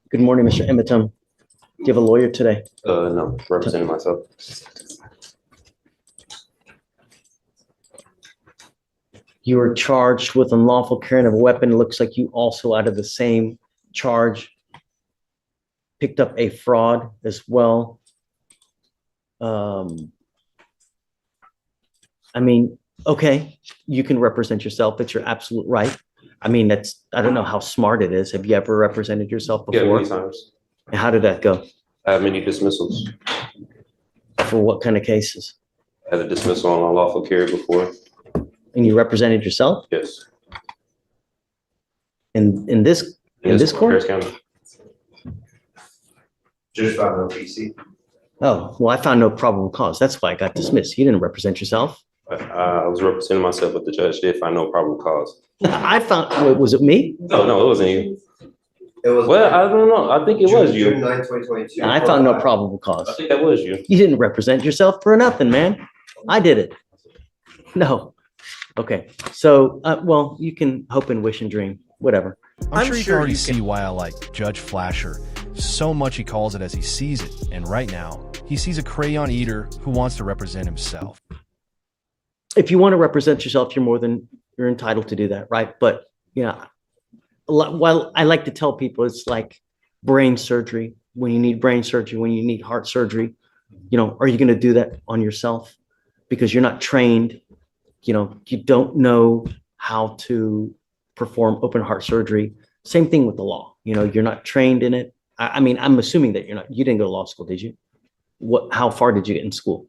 Good morning, Mr. Emitum. Do you have a lawyer today? No, representing myself. You were charged with unlawful carrying of a weapon. It looks like you also, out of the same charge, picked up a fraud as well. I mean, okay, you can represent yourself. It's your absolute right. I mean, I don't know how smart it is. Have you ever represented yourself Yeah, before? many times. And how did that go? I have many dismissals. For what kind of cases? I had a dismissal on unlawful carry before. And you represented yourself Yes. in this court? Harris County. Just found no PC. Oh, well, I found no probable cause. That's why I got dismissed. You didn't represent yourself. I was representing myself, but the judge did find no probable cause. I found, wait, was it me? No, it wasn't you. It was. Well, I don't know. I think it was you. June 9, 2022. I found no probable cause. I think that was you. You didn't represent yourself for nothing, man. I did it. No. Okay. So, well, you can hope and wish and dream, whatever. I'm sure you can already see why I like Judge Flasher so much. He calls it as he sees it. And right now, he sees a crayon eater who wants to represent himself. If you want to represent yourself, you're entitled to do that, right? But, you know, well, I like to tell people it's like brain surgery. When you need brain surgery, when you need heart surgery, you know, are you going to do that on yourself? Because you're not trained, you know, you don't know how to perform open heart surgery. Same thing with the law. You know, you're not trained in it. I mean, I'm assuming that you didn't go to law school, did you? How far did you get in school?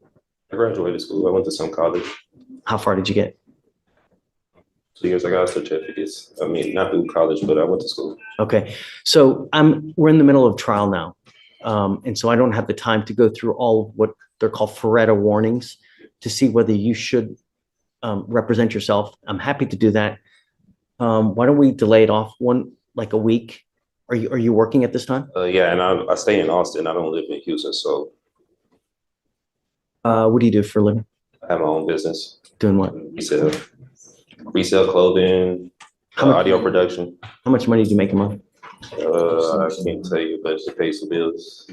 I graduated school. I went to some college. How far did you get? 2 years. I got certificates. I mean, not through college, but I went to school. Okay. So we're in the middle of trial now. And so I don't have the time to go through all of what they're called Faretta warnings to see whether you should represent yourself. I'm happy to do that. Why don't we delay it off like a week? Are you working at this time? Yeah, and I stay in Austin. I don't live in Houston, so What do you do for a living? I have my own business. Doing what? Resell clothing, audio production. How much money do you make a month? I can't tell you, but it pays the bills.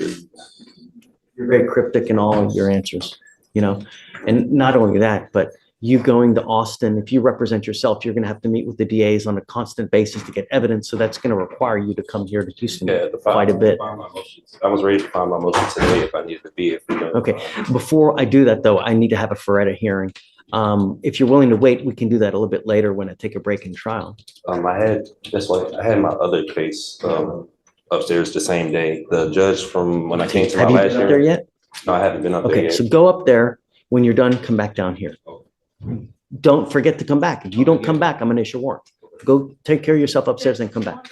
You're very cryptic in all of your answers, you know, and not only that, but you going to Austin, if you represent yourself, you're going to have to meet with the DAs on a constant basis to get evidence. So that's going to require you to come here to Houston quite a bit. I was ready to file my motion today if I needed to be. Okay. Before I do that, though, I need to have a Faretta hearing. If you're willing to wait, we can do that a little bit later when I take a break in trial. I had my other case upstairs the same day. The judge from when I came to my Have you last been up there year. yet? No, I haven't been up there Okay, yet. so go up there. When you're done, come back down here. Don't forget to come back. If you don't come back, I'm going to issue a warrant. Go take care of yourself upstairs and come back.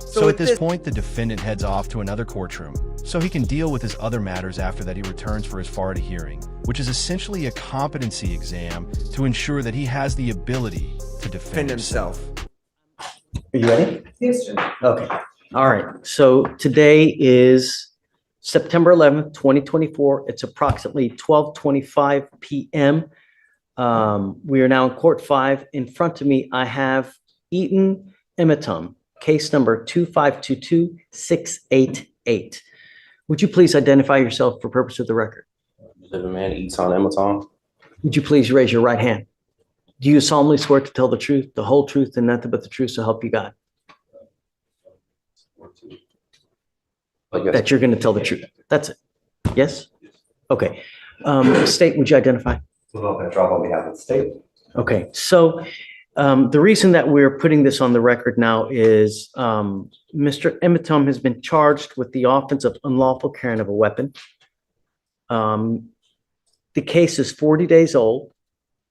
So at this point, the defendant heads off to another courtroom so he can deal with his other matters after that he returns for his Faretta hearing, which is essentially a competency exam to ensure that he has the ability to defend himself. Are you ready? Yes, sir. Okay. All right. So today is September 11th, 2024. It's approximately 12:25 p.m. We are now in court 5. In front of me, I have Eaton Emitum, case number 2522688. Would you please identify yourself for purpose of the record? The man eats on Amazon. Would you please raise your right hand? Do you solemnly swear to tell the truth, the whole truth, and nothing but the truth, so help you God? That you're going to tell the truth. That's it. Yes? Okay. State, would you identify? Petrov on behalf of the state. Okay. So the reason that we're putting this on the record now is Mr. Emitum has been charged with the offense of unlawful carrying of a weapon. The case is 40 days old.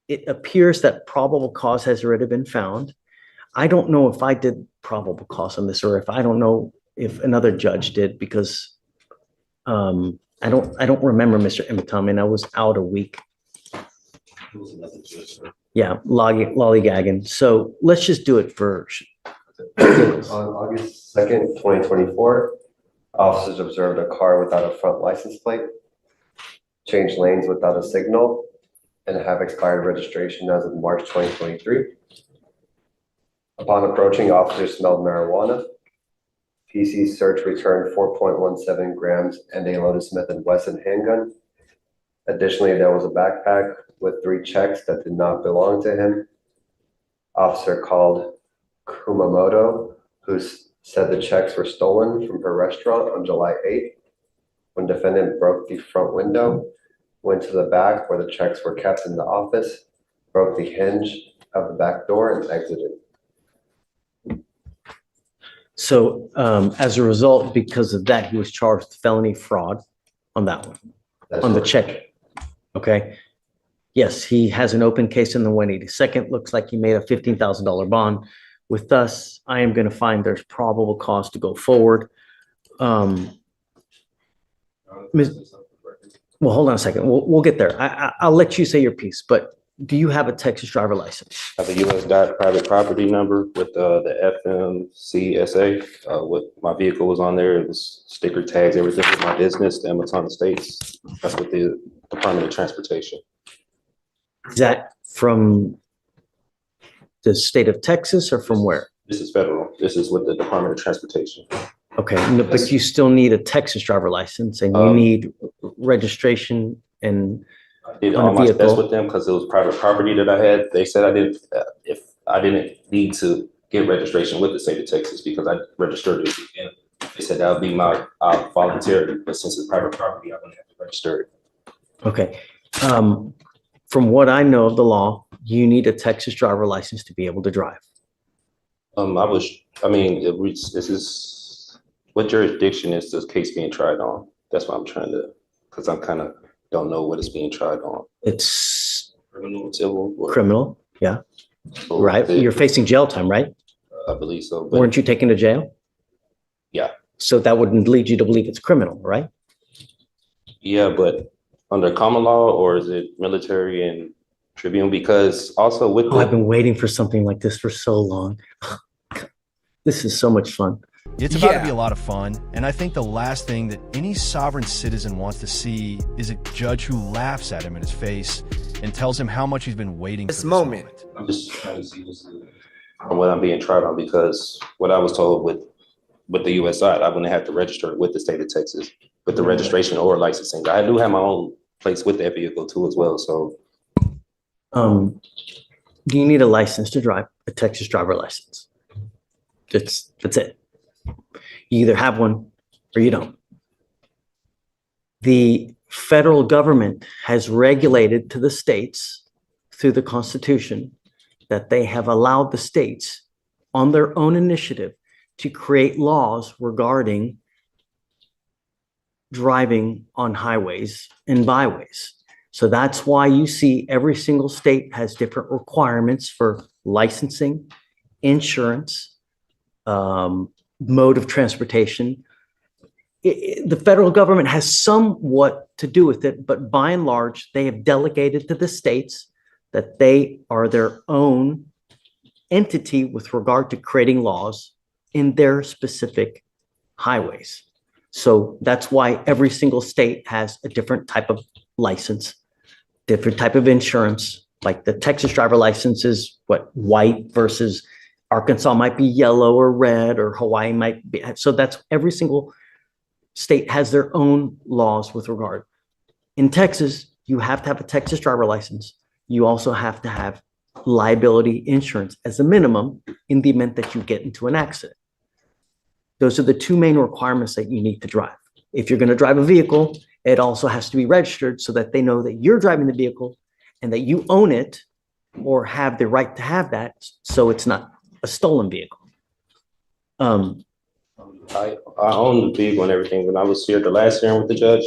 It appears that probable cause has already been found. I don't know if I did probable cause on this, or if I don't know if another judge did, because I don't remember Mr. Emitum, and I was out a week. Yeah, lollygagging. So let's just do it first. On August 2nd, 2024, officers observed a car without a front license plate, changed lanes without a signal, and have expired registration as of March 2023. Upon approaching, officers smelled marijuana. PC search returned 4.17 grams and a Lotus Smith & Wesson handgun. Additionally, there was a backpack with 3 checks that did not belong to him. Officer called Kumamoto, who said the checks were stolen from her restaurant on July 8th. When defendant broke the front window, went to the back where the checks were kept in the office, broke the hinge of the back door and exited. So as a result, because of that, he was charged with felony fraud on that one, That's on the correct. check. Okay. Yes, he has an open case in the 182nd. Looks like he made a $15,000 bond. With us, I am going to find there's probable cause to go forward. Well, hold on a second. We'll get there. I'll let you say your piece, but do you have a Texas driver license? I have a US private property number with the FMCSA. What my vehicle was on there, it was sticker tags, everything with my business, the Amazon States. That's with the Department of Transportation. Is that from the state of Texas or from where? This is federal. This is with the Department of Transportation. Okay, no, but you still need a Texas driver license and you need registration and I did on all a my vehicle. steps with them because it was private property that I had. They said I didn't, if I didn't need to get registration with the state of Texas because I registered it. And they said that would be my voluntary, but since it's private property, I wouldn't have to register it. Okay. From what I know of the law, you need a Texas driver license to be able to drive. This is, what jurisdiction is this case being tried on? That's what I'm trying to, because I'm kind of don't know what it's being tried on. It's Criminal, civil? Or- criminal, yeah, or right? is it- You're facing jail time, right? I believe so. But Weren't you taken to jail? Yeah. So that wouldn't lead you to believe it's criminal, right? yeah, but under common law, or is it military and tribunal? Because also with Oh, I've the, been waiting for something like this for so long. This is so much fun. It's about to be a lot of fun, and I think the last thing that any sovereign citizen wants to see is a judge who laughs at him in his face and tells him how much he's been waiting for this moment. I'm just trying to see what I'm being tried on, because what I was told with the US side, I wouldn't have to register it with the state of Texas, with the registration or licensing. I do have my own place with that vehicle too as well, so. Do you need a license to drive? A Texas driver license? That's it. You either have one or you don't. The federal government has regulated to the states through the Constitution that they have allowed the states on their own initiative to create laws regarding driving on highways and byways. So that's why you see every single state has different requirements for licensing, insurance, mode of transportation. The federal government has somewhat to do with it, but by and large, they have delegated to the states that they are their own entity with regard to creating laws in their specific highways. So that's why every single state has a different type of license, different type of insurance. Like the Texas driver license is what, white, versus Arkansas might be yellow or red, or Hawaii might be. So that's every single state has their own laws with regard. In Texas, you have to have a Texas driver license. You also have to have liability insurance as a minimum in the event that you get into an accident. Those are the two main requirements that you need to drive. If you're going to drive a vehicle, it also has to be registered so that they know that you're driving the vehicle and that you own it or have the right to have that, so it's not a stolen vehicle. I own the vehicle and everything. When I was here the last hearing with the judge,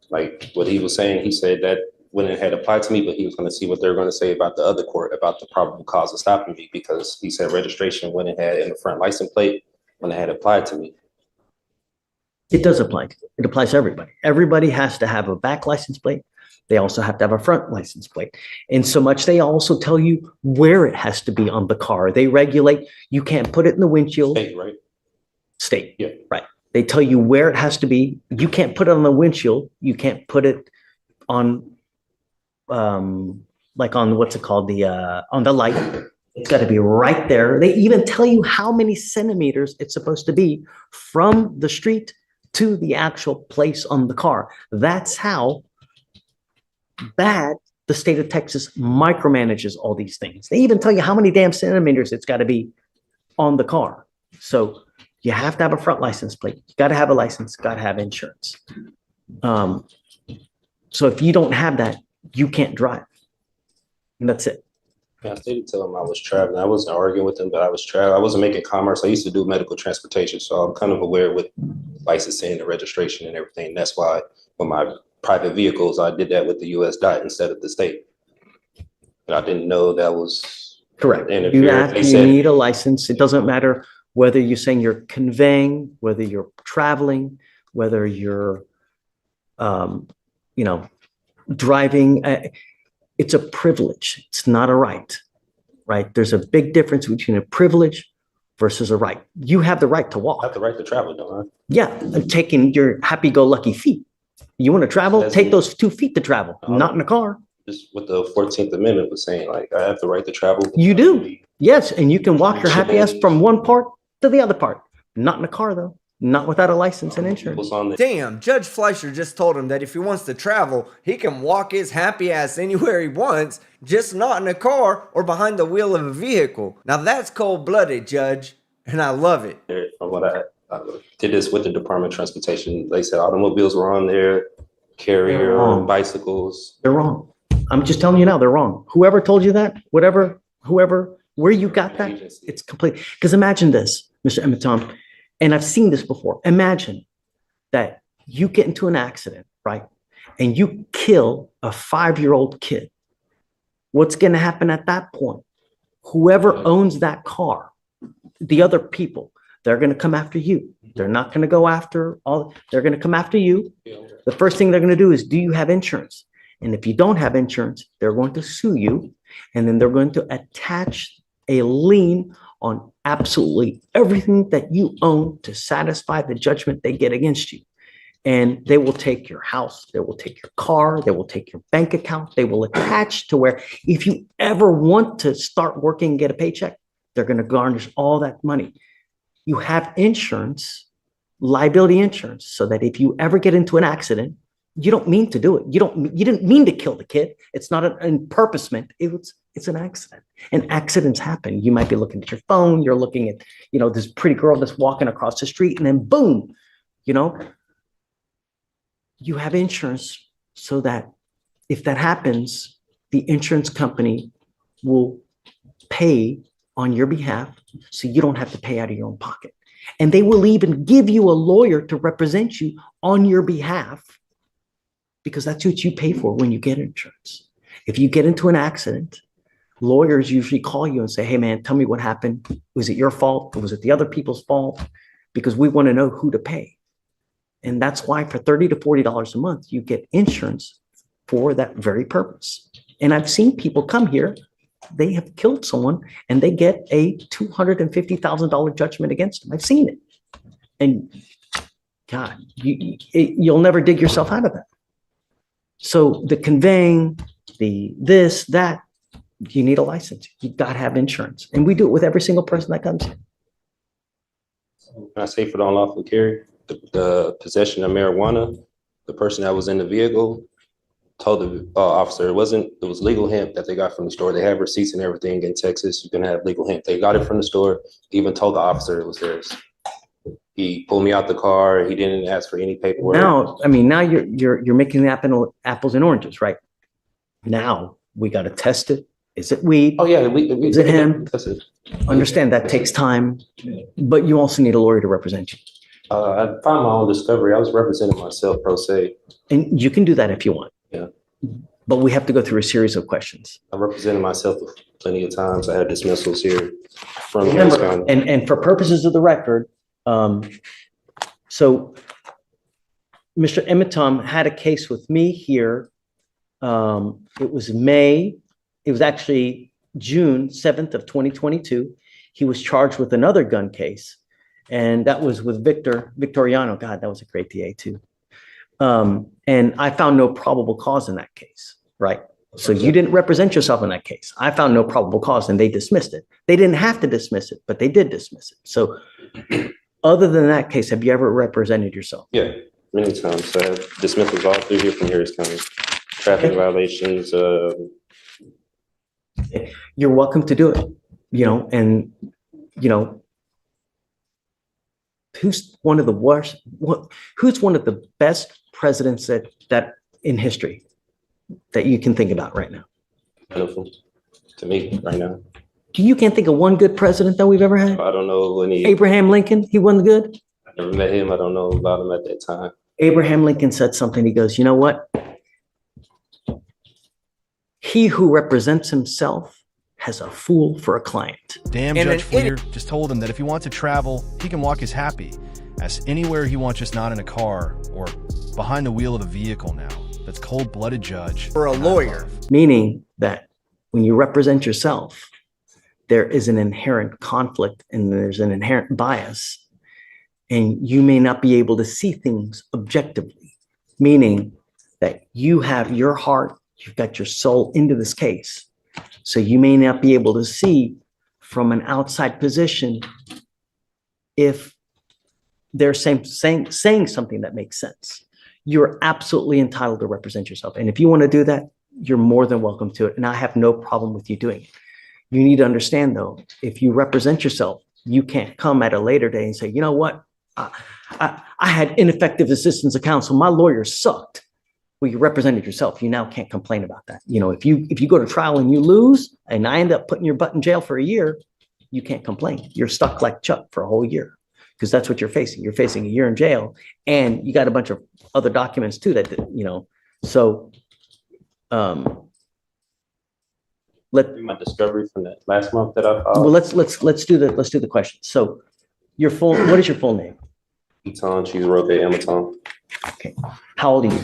like what he was saying, he said that when it had applied to me, but he was going to see what they were going to say about the other court, about the probable cause of stopping me, because he said registration when it had in the front license plate, when it had applied to me. It does apply. It applies to everybody. Everybody has to have a back license plate. They also have to have a front license plate. And so much, they also tell you where it has to be on the car. They regulate, you can't put it in the windshield. State, right? State, Yeah. right. They tell you where it has to be. You can't put it on the windshield. You can't put it on, like on, what's it called? On the light. It's got to be right there. They even tell you how many centimeters it's supposed to be from the street to the actual place on the car. That's how bad the state of Texas micromanages all these things. They even tell you how many damn centimeters it's got to be on the car. So you have to have a front license plate. You got to have a license, got to have insurance. So if you don't have that, you can't drive. And that's it. Yeah, I did tell him I was traveling. I wasn't arguing with him, but I was traveling. I wasn't making commerce. I used to do medical transportation, so I'm kind of aware with licensing and registration and everything. That's why with my private vehicles, I did that with the U.S. DOT instead of the state. And I didn't know that was Correct. interference. You need a license. It doesn't matter whether you're saying you're conveying, whether you're traveling, whether you're, driving. It's a privilege. It's not a right, right? There's a big difference between a privilege versus a right. You have the right to walk. I have the right to travel, don't I? Yeah, taking your happy-go-lucky feet. You want to travel? Take those 2 feet to travel, not in a car. Just what the 14th Amendment was saying, like I have the right to travel. You do. Yes, and you can walk your happy ass from one part to the other part. Not in a car, though. Not without a license and insurance. Damn, Judge Fleischer just told him that if he wants to travel, he can walk his happy ass anywhere he wants, just not in a car or behind the wheel of a vehicle. Now that's cold-blooded, Judge, and I love it. From what I did this with the Department of Transportation, they said automobiles were on there, carrier, bicycles. They're wrong. I'm just telling you now, they're wrong. Whoever told you that, whoever, where you got that, it's complete. Because imagine this, Mr. Emiton, and I've seen this before. Imagine that you get into an accident, right? And you kill a 5-year-old kid. What's going to happen at that point? Whoever owns that car, the other people, they're going to come after you. They're not going to go after they're going to come after you. The first thing they're going to do is, do you have insurance? And if you don't have insurance, they're going to sue you. And then they're going to attach a lien on absolutely everything that you own to satisfy the judgment they get against you. And they will take your house, they will take your car, they will take your bank account, they will attach to where if you ever want to start working and get a paycheck, they're going to garnish all that money. You have insurance, liability insurance, so that if you ever get into an accident, you don't mean to do it. You didn't mean to kill the kid. It's not an purposement. It's an accident. And accidents happen. You might be looking at your phone. You're looking at, this pretty girl that's walking across the street, and then boom, you have insurance so that if that happens, the insurance company will pay on your behalf so you don't have to pay out of your own pocket. And they will even give you a lawyer to represent you on your behalf, because that's what you pay for when you get insurance. If you get into an accident, lawyers usually call you and say, hey man, tell me what happened. Was it your fault? Or was it the other people's fault? Because we want to know who to pay. And that's why for $30 to $40 a month, you get insurance for that very purpose. And I've seen people come here, they have killed someone and they get a $250,000 judgment against them. I've seen it. And God, you'll never dig yourself out of that. So the conveying, this, that, you need a license. You've got to have insurance. And we do it with every single person that comes here. Can I say for the unlawful carry, the possession of marijuana, the person that was in the vehicle told the officer it was legal hemp that they got from the store. They have receipts and everything in Texas. You can have legal hemp. They got it from the store. He even told the officer it was theirs. He pulled me out the car. He didn't ask for any paperwork. Now you're making the apples and oranges, right? Now we got to test it. Is it weed? Oh yeah, is it hemp? Understand that takes time, but you also need a lawyer to represent you. I found my own discovery. I was representing myself pro se. And you can do that if you want. Yeah. But we have to go through a series of questions. I represented myself plenty of times. I had dismissals here from Remember, and for purposes of the record, so Mr. Emitom had a case with me here. It was actually June 7th of 2022. He was charged with another gun case, and that was with Victoriano. God, that was a great DA too. And I found no probable cause in that case, right? So you didn't represent yourself in that case. I found no probable cause and they dismissed it. They didn't have to dismiss it, but they did dismiss it. So other than that case, have you ever represented yourself? Yeah, many times. Dismissals all through here from Harris County. Traffic violations, You're welcome to do it, and, who's one of the worst, who's one of the best presidents that in history that you can think about right now? wonderful to me right now. You can't think of one good president that we've ever had? I don't know any, Abraham Lincoln, he wasn't good? I never met him. I don't know about him at that time. Abraham Lincoln said something. He goes, you know what? He who represents himself has a fool for a client. Damn, And Judge an Fleer just told him that if he wants to travel, he can walk his happy, as anywhere he wants, just not in a car or behind the wheel of a vehicle now. That's cold-blooded, Judge. For a lawyer. Meaning that when you represent yourself, there is an inherent conflict and there's an inherent bias, and you may not be able to see things objectively, meaning that you have your heart, you've got your soul into this case. So you may not be able to see from an outside position if they're saying something that makes sense. You're absolutely entitled to represent yourself. And if you want to do that, you're more than welcome to it. And I have no problem with you doing it. You need to understand, though, if you represent yourself, you can't come at a later day and say, you know what? I had ineffective assistance of counsel. My lawyer sucked. Well, you represented yourself. You now can't complain about that. If you go to trial and you lose and I end up putting your butt in jail for a year, you can't complain. You're stuck like Chuck for a whole year because that's what you're facing. You're facing a year in jail and you got a bunch of other documents too so My discovery from that last month that I filed. well, let's do the question. So what is your full name? Eton, she's Roque Amaton. Okay. How old are you?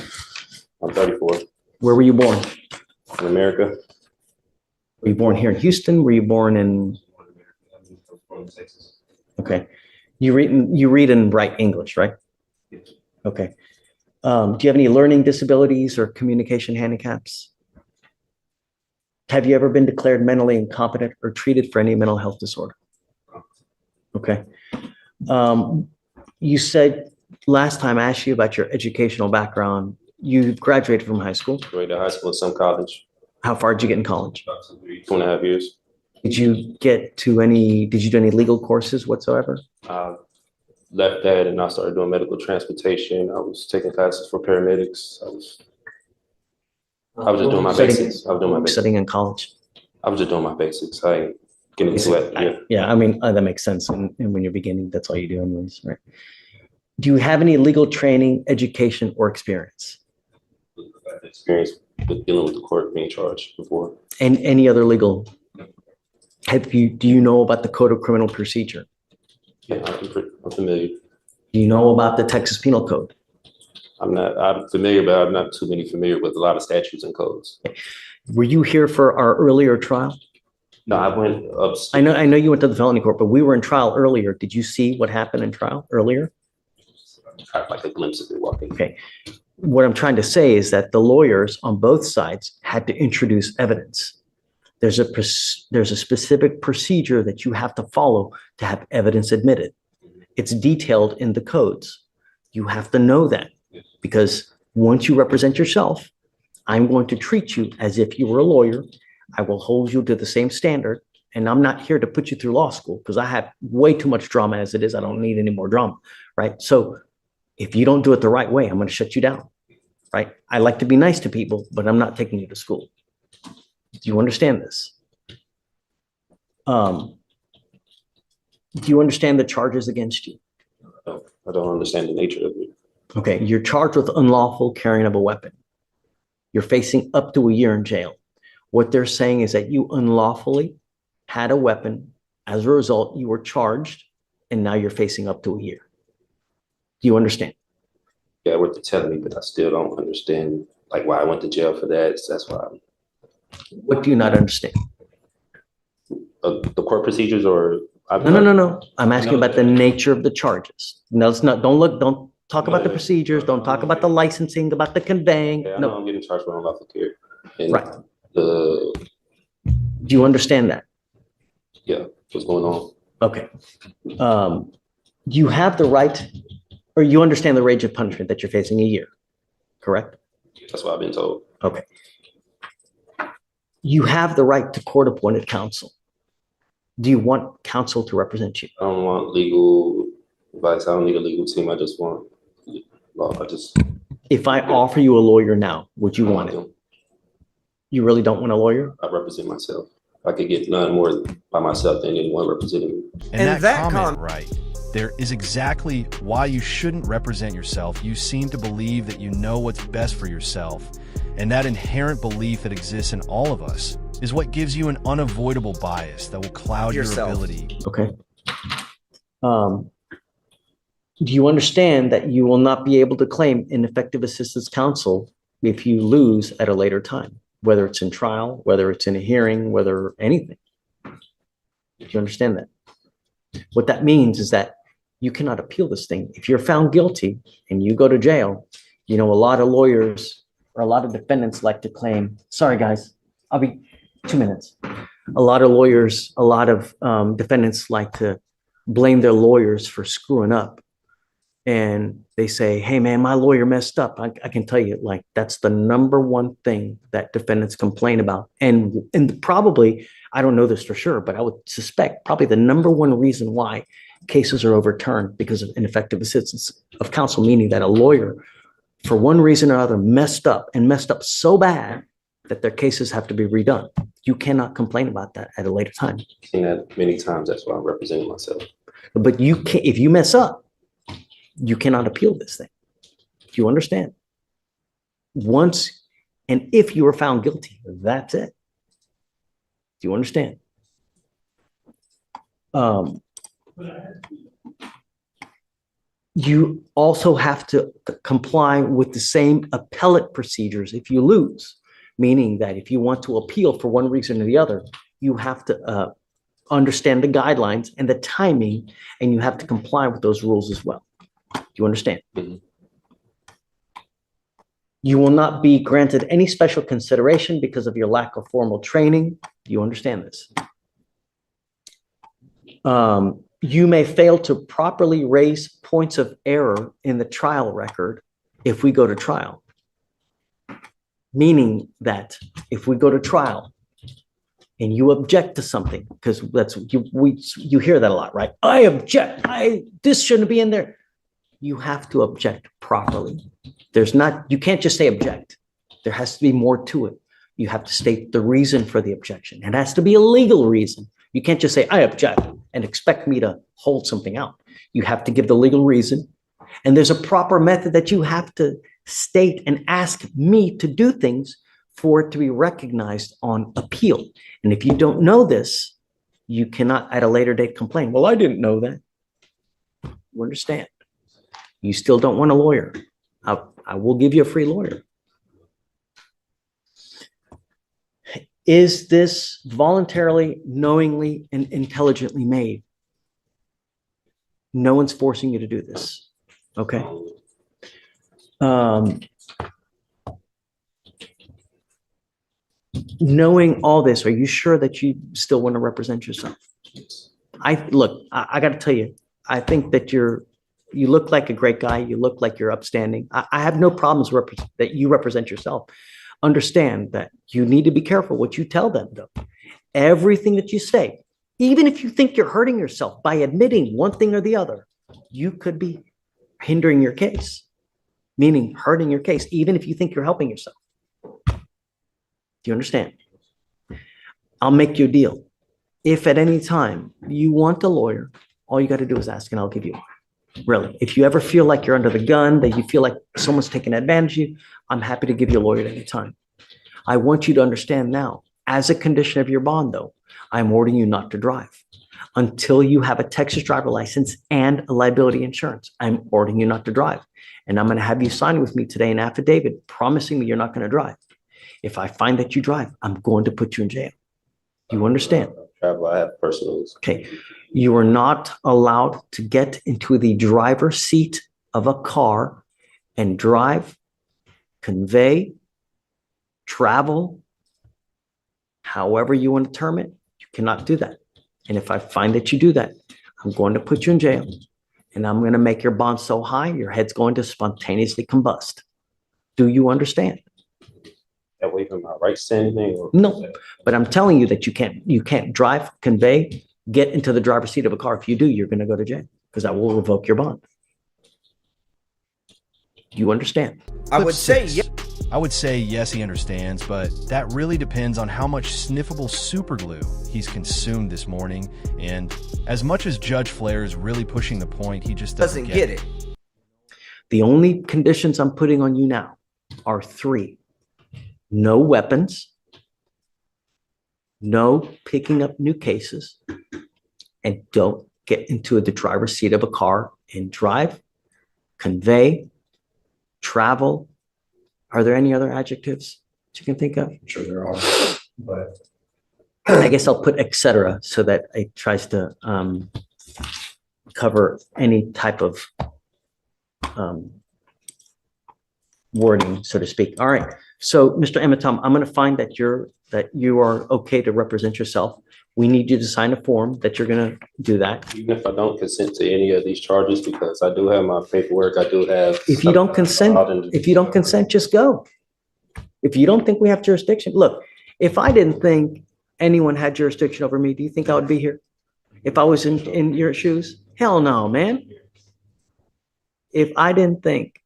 I'm 34. Where were you born? In America. Were you born here in Houston? Were you born in? Texas. Okay. You read and write English, right? Yes. Okay. Do you have any learning disabilities or communication handicaps? Have you ever been declared mentally incompetent or treated for any mental health disorder? Okay. You said last time I asked you about your educational background, you graduated from high school. Graduated high school at some college. How far did you get in college? 2.5 years. Did you do any legal courses whatsoever? Left that and I started doing medical transportation. I was taking classes for paramedics. I was just doing my basics. I was doing my basics. Studying in college. I was just doing my basics. I ain't getting into it. Yeah. Yeah, I mean, that makes sense. And when you're beginning, that's all you do anyways, right? Do you have any legal training, education, or experience? I've had experience with dealing with the court being charged before. And any other legal? Do you know about the Code of Criminal Procedure? Yeah, I'm familiar. Do you know about the Texas Penal Code? I'm familiar, but I'm not too familiar with a lot of statutes and codes. Were you here for our earlier trial? No, I went up. I know you went to the felony court, but we were in trial earlier. Did you see what happened in trial earlier? I had like a glimpse of it walking. Okay. What I'm trying to say is that the lawyers on both sides had to introduce evidence. There's a specific procedure that you have to follow to have evidence admitted. It's detailed in the codes. You have to know that because once you represent yourself, I'm going to treat you as if you were a lawyer. I will hold you to the same standard. And I'm not here to put you through law school because I have way too much drama as it is. I don't need any more drama, right? So if you don't do it the right way, I'm going to shut you down, right? I like to be nice to people, but I'm not taking you to school. Do you understand this? Do you understand the charges against you? I don't understand the nature of it. Okay, you're charged with unlawful carrying of a weapon. You're facing up to a year in jail. What they're saying is that you unlawfully had a weapon. As a result, you were charged, and now you're facing up to a year. Do you understand? Yeah, what they're telling me, but I still don't understand like why I went to jail for that. So that's why. What do you not understand? The court procedures or No. I'm asking about the nature of the charges. No, it's not. Don't talk about the procedures. Don't talk about the licensing, about the conveying. Yeah, I No. know I'm getting charged with unlawful carry. And Right. The, Do you understand that? yeah, what's going on? Okay. You have the right, or you understand the range of punishment that you're facing a year, correct? That's what I've been told. Okay. You have the right to court-appointed counsel. Do you want counsel to represent you? I don't want legal advice. I don't need a legal team. I just want law. If I offer you a lawyer now, would you want it? them. You really don't want a lawyer? I represent myself. I could get none more by myself than anyone representing me. And that comment, right, there is exactly why you shouldn't represent yourself. You seem to believe that you know what's best for yourself. And that inherent belief that exists in all of us is what gives you an unavoidable bias that will cloud your ability. Okay. Do you understand that you will not be able to claim ineffective assistance counsel if you lose at a later time, whether it's in trial, whether it's in a hearing, whether anything? Do you understand that? What that means is that you cannot appeal this thing. If you're found guilty and you go to jail, you know, a lot of lawyers or a lot of defendants like to claim, sorry guys, I'll be 2 minutes. A lot of lawyers, a lot of defendants like to blame their lawyers for screwing up. And they say, hey man, my lawyer messed up. I can tell you, like, that's the number one thing that defendants complain about. And probably, I don't know this for sure, but I would suspect probably the number one reason why cases are overturned because of ineffective assistance of counsel, meaning that a lawyer, for one reason or other, messed up so bad that their cases have to be redone. You cannot complain about that at a later time. I've seen that many times. That's why I'm representing myself. But you can't, if you mess up, you cannot appeal this thing. Do you understand? Once, and if you are found guilty, that's it. Do you understand? You also have to comply with the same appellate procedures if you lose, meaning that if you want to appeal for one reason or the other, you have to understand the guidelines and the timing, and you have to comply with those rules as well. Do you understand? Mm-hmm. You will not be granted any special consideration because of your lack of formal training. Do you understand this? You may fail to properly raise points of error in the trial record if we go to trial. Meaning that if we go to trial and you object to something, because that's you hear that a lot, right? I object. This shouldn't be in there. You have to object properly. You can't just say object. There has to be more to it. You have to state the reason for the objection. It has to be a legal reason. You can't just say, I object, and expect me to hold something out. You have to give the legal reason. And there's a proper method that you have to state and ask me to do things for it to be recognized on appeal. And if you don't know this, you cannot at a later date complain. Well, I didn't know that. You understand? You still don't want a lawyer. I will give you a free lawyer. Is this voluntarily, knowingly, and intelligently made? No one's forcing you to do this. Okay. Knowing all this, are you sure that you still want to represent yourself? I got to tell you, I think that you look like a great guy. You look like you're upstanding. I have no problems that you represent yourself. Understand that you need to be careful what you tell them, though. Everything that you say, even if you think you're hurting yourself by admitting one thing or the other, you could be hindering your case, meaning hurting your case, even if you think you're helping yourself. Do you understand? I'll make you a deal. If at any time you want a lawyer, all you got to do is ask and I'll give you one. Really. If you ever feel like you're under the gun, that you feel like someone's taking advantage of you, I'm happy to give you a lawyer at any time. I want you to understand now, as a condition of your bond, though, I'm ordering you not to drive until you have a Texas driver license and a liability insurance. I'm ordering you not to drive. And I'm going to have you sign with me today an affidavit promising me you're not going to drive. If I find that you drive, I'm going to put you in jail. Do you understand? I have personals. Okay. You are not allowed to get into the driver's seat of a car and drive, convey, travel, However you want to term it, you cannot do that. And if I find that you do that, I'm going to put you in jail and I'm going to make your bond so high, your head's going to spontaneously combust. Do you understand? That waiving my rights to anything? Or No, but I'm telling you that you can't drive, convey, get into the driver's seat of a car. If you do, you're going to go to jail because I will revoke your bond. Do you understand? I would say Clip 6. I would say yes, he understands, but that really depends on how much sniffable superglue he's consumed this morning. And as much as Judge Flair is really pushing the point, he just doesn't get it. The only conditions I'm putting on you now are 3. No weapons, no picking up new cases, and don't get into the driver's seat of a car and drive, convey, travel. Are there any other adjectives that you can think of? I'm sure there are, but I guess I'll put et cetera so that it tries to cover any type of wording, so to speak. All right. So, Mr. Ematom, I'm going to find that you are okay to represent yourself. We need you to sign a form that you're going to do that. even if I don't consent to any of these charges, because I do have my paperwork, I do have. If you don't consent, just go. If you don't think we have jurisdiction, look, if I didn't think anyone had jurisdiction over me, do you think I would be here? If I was in your shoes? Hell no, man. If I didn't think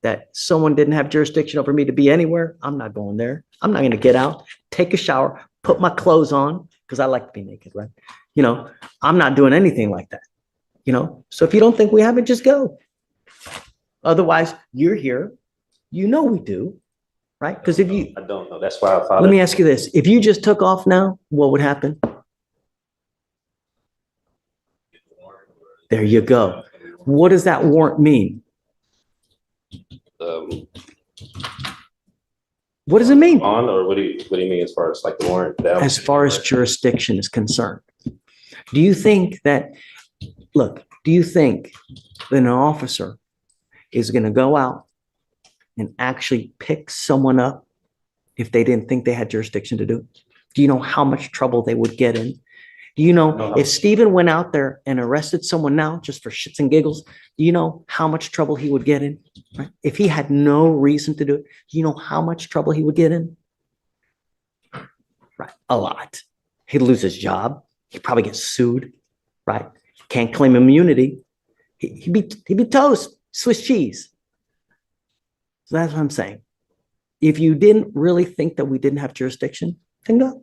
that someone didn't have jurisdiction over me to be anywhere, I'm not going there. I'm not going to get out, take a shower, put my clothes on, because I like to be naked, right? You know, I'm not doing anything like that, you know? So if you don't think we have it, just go. Otherwise, you're here. You know we do, right? Because if you, I don't know. That's why I filed. let me ask you this. If you just took off now, what would happen? There you go. What does that warrant mean? What does it mean? On, or what do you mean as far as like the warrant? As far as jurisdiction is concerned, do you think that, look, do you think that an officer is going to go out and actually pick someone up if they didn't think they had jurisdiction to do it? Do you know how much trouble they would get in? Do you know if Stephen went out there and arrested someone now just for shits and giggles, do you know how much trouble he would get in? Right? If he had no reason to do it, do you know how much trouble he would get in? Right, a lot. He'd lose his job. He'd probably get sued. Right? Can't claim immunity. He'd be toast, Swiss cheese. So that's what I'm saying. If you didn't really think that we didn't have jurisdiction, then go.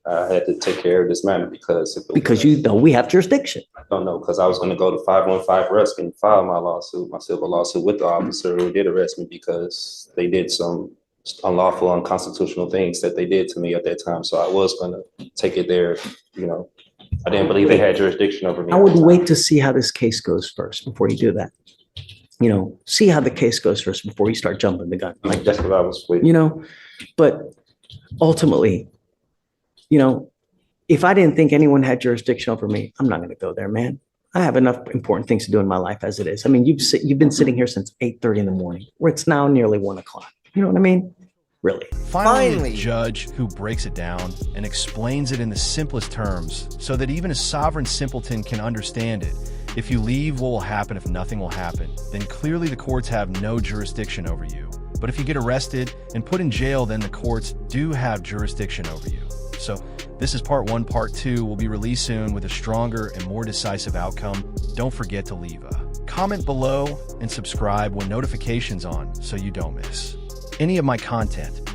I had to take care of this matter because you know we have jurisdiction. I don't know, because I was going to go to 515 Rusk and file my lawsuit, my civil lawsuit with the officer who did arrest me because they did some unlawful, unconstitutional things that they did to me at that time. So I was going to take it there. You know, I didn't believe they had jurisdiction over me. I would wait to see how this case goes first before you do that. You know, see how the case goes first before you start jumping the gun. Like, that's what I was waiting. You know, but ultimately, you know, if I didn't think anyone had jurisdiction over me, I'm not going to go there, man. I have enough important things to do in my life as it is. I mean, you've been sitting here since 8:30 in the morning, where it's now nearly 1 o'clock. You know what I mean? Really. Finally, a judge who breaks it down and explains it in the simplest terms so that even a sovereign simpleton can understand it. If you leave, what will happen if nothing will happen? Then clearly the courts have no jurisdiction over you. But if you get arrested and put in jail, then the courts do have jurisdiction over you. So this is part 1. Part 2 will be released soon with a stronger and more decisive outcome. Don't forget to leave a comment below and subscribe when notifications on so you don't miss any of my content.